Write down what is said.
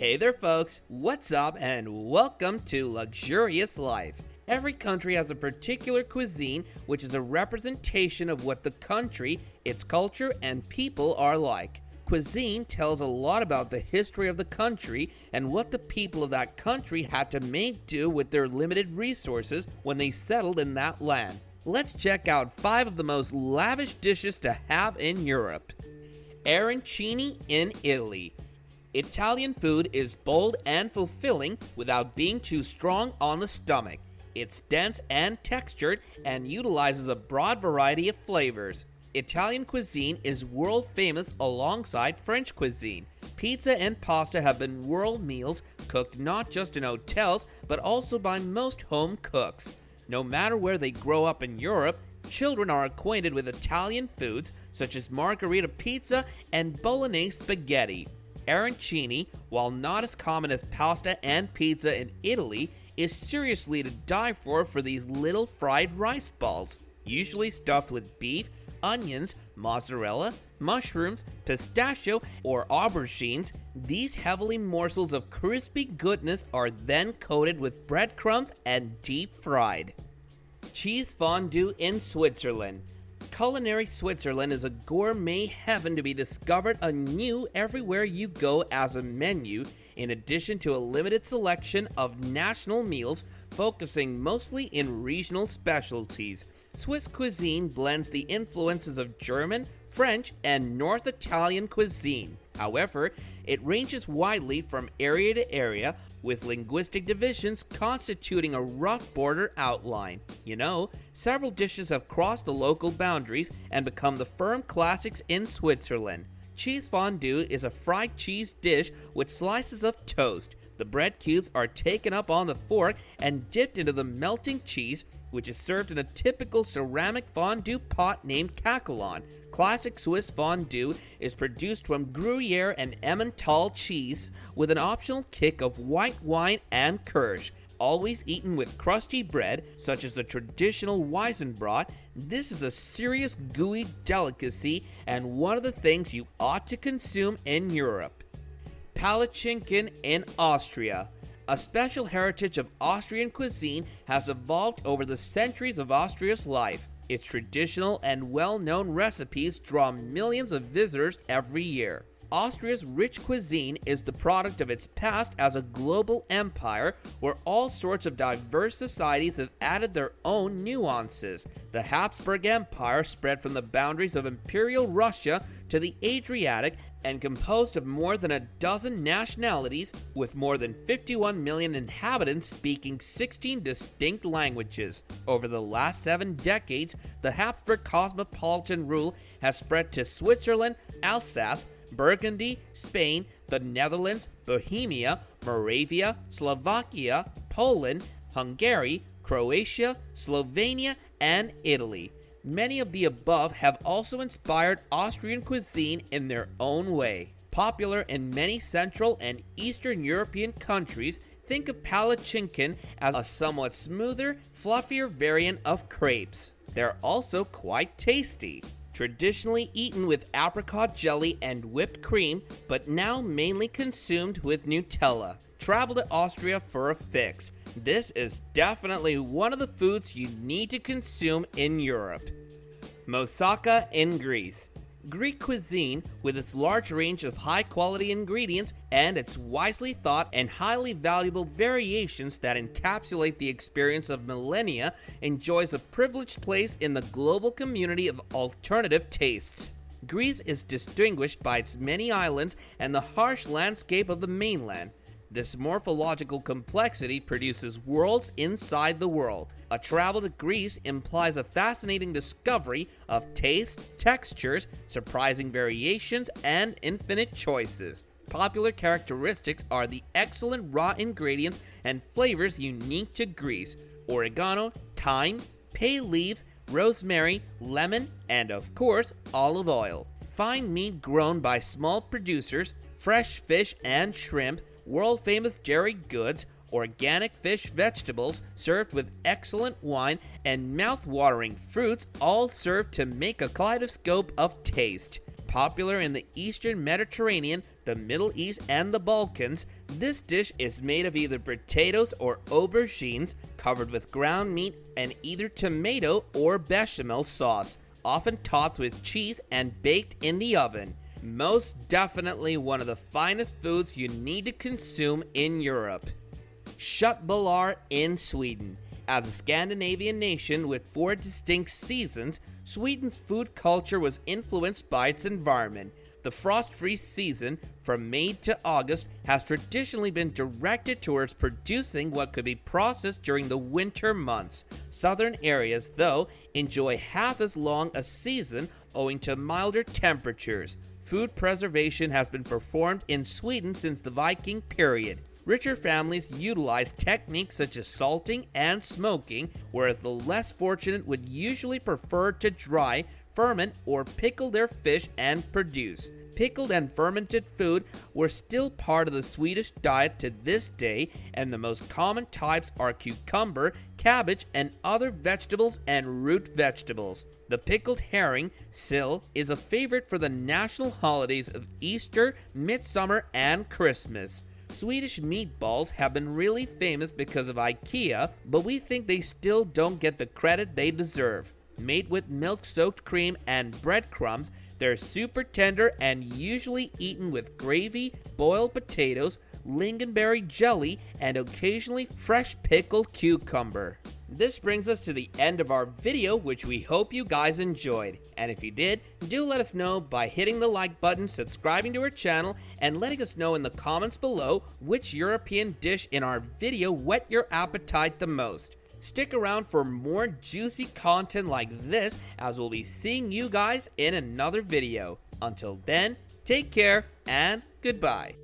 Hey there folks, what's up and welcome to Luxurious Life. Every country has a particular cuisine which is a representation of what the country, its culture, and people are like. Cuisine tells a lot about the history of the country and what the people of that country had to make do with their limited resources when they settled in that land. Let's check out 5 of the most lavish dishes to have in Europe. Arancini in Italy. Italian food is bold and fulfilling without being too strong on the stomach. It's dense and textured and utilizes a broad variety of flavors. Italian cuisine is world famous alongside French cuisine. Pizza and pasta have been world meals cooked not just in hotels but also by most home cooks. No matter where they grow up in Europe, children are acquainted with Italian foods such as margherita pizza and bolognese spaghetti. Arancini, while not as common as pasta and pizza in Italy, is seriously to die for these little fried rice balls, usually stuffed with beef, onions, mozzarella, mushrooms, pistachio, or aubergines. These heavily morsels of crispy goodness are then coated with breadcrumbs and deep fried. Cheese fondue in Switzerland. Culinary Switzerland is a gourmet heaven to be discovered anew everywhere you go as a menu, in addition to a limited selection of national meals focusing mostly in regional specialties. Swiss cuisine blends the influences of German, French, and North Italian cuisine. However, it ranges widely from area to area, with linguistic divisions constituting a rough border outline. Several dishes have crossed the local boundaries and become the firm classics in Switzerland. Cheese fondue is a fried cheese dish with slices of toast. The bread cubes are taken up on the fork and dipped into the melting cheese, which is served in a typical ceramic fondue pot named cacquelon. Classic Swiss fondue is produced from Gruyere and Emmental cheese with an optional kick of white wine and kirsch. Always eaten with crusty bread, such as the traditional Weizenbrot, this is a serious gooey delicacy and one of the things you ought to consume in Europe. Palatschinken in Austria. A special heritage of Austrian cuisine has evolved over the centuries of Austria's life. Its traditional and well-known recipes draw millions of visitors every year. Austria's rich cuisine is the product of its past as a global empire where all sorts of diverse societies have added their own nuances. The Habsburg Empire spread from the boundaries of Imperial Russia to the Adriatic and composed of more than a dozen nationalities, with more than 51 million inhabitants speaking 16 distinct languages. Over the last 7 decades, the Habsburg cosmopolitan rule has spread to Switzerland, Alsace, Burgundy, Spain, the Netherlands, Bohemia, Moravia, Slovakia, Poland, Hungary, Croatia, Slovenia, and Italy. Many of the above have also inspired Austrian cuisine in their own way. Popular in many Central and Eastern European countries, think of palatschinken as a somewhat smoother, fluffier variant of crepes. They're also quite tasty. Traditionally eaten with apricot jelly and whipped cream, but now mainly consumed with Nutella. Travel to Austria for a fix. This is definitely one of the foods you need to consume in Europe. Moussaka in Greece. Greek cuisine, with its large range of high-quality ingredients and its wisely thought and highly valuable variations that encapsulate the experience of millennia, enjoys a privileged place in the global community of alternative tastes. Greece is distinguished by its many islands and the harsh landscape of the mainland. This morphological complexity produces worlds inside the world. A travel to Greece implies a fascinating discovery of tastes, textures, surprising variations, and infinite choices. Popular characteristics are the excellent raw ingredients and flavors unique to Greece: oregano, thyme, bay leaves, rosemary, lemon, and of course, olive oil. Fine meat grown by small producers, fresh fish and shrimp, world-famous dairy goods, organic fish, vegetables served with excellent wine, and mouth-watering fruits, all served to make a kaleidoscope of taste. popular in the Eastern Mediterranean, the Middle East, and the Balkans, this dish is made of either potatoes or aubergines covered with ground meat and either tomato or bechamel sauce, often topped with cheese and baked in the oven. Most definitely one of the finest foods you need to consume in Europe. Köttbullar in Sweden. As a Scandinavian nation with 4 distinct seasons, Sweden's food culture was influenced by its environment. The frost-free season, from May to August, has traditionally been directed towards producing what could be processed during the winter months. Southern areas, though, enjoy half as long a season owing to milder temperatures. Food preservation has been performed in Sweden since the Viking period. Richer families utilize techniques such as salting and smoking, whereas the less fortunate would usually prefer to dry, ferment, or pickle their fish and produce. Pickled and fermented food were still part of the Swedish diet to this day, and the most common types are cucumber, cabbage, and other vegetables and root vegetables. The pickled herring, sill, is a favorite for the national holidays of Easter, Midsummer, and Christmas. Swedish meatballs have been really famous because of IKEA, but we think they still don't get the credit they deserve. Made with milk-soaked cream and breadcrumbs, they're super tender and usually eaten with gravy, boiled potatoes, lingonberry jelly, and occasionally fresh pickled cucumber. This brings us to the end of our video, which we hope you guys enjoyed. And if you did, do let us know by hitting the like button, subscribing to our channel, and letting us know in the comments below which European dish in our video whet your appetite the most. Stick around for more juicy content like this, as we'll be seeing you guys in another video. Until then, take care and goodbye.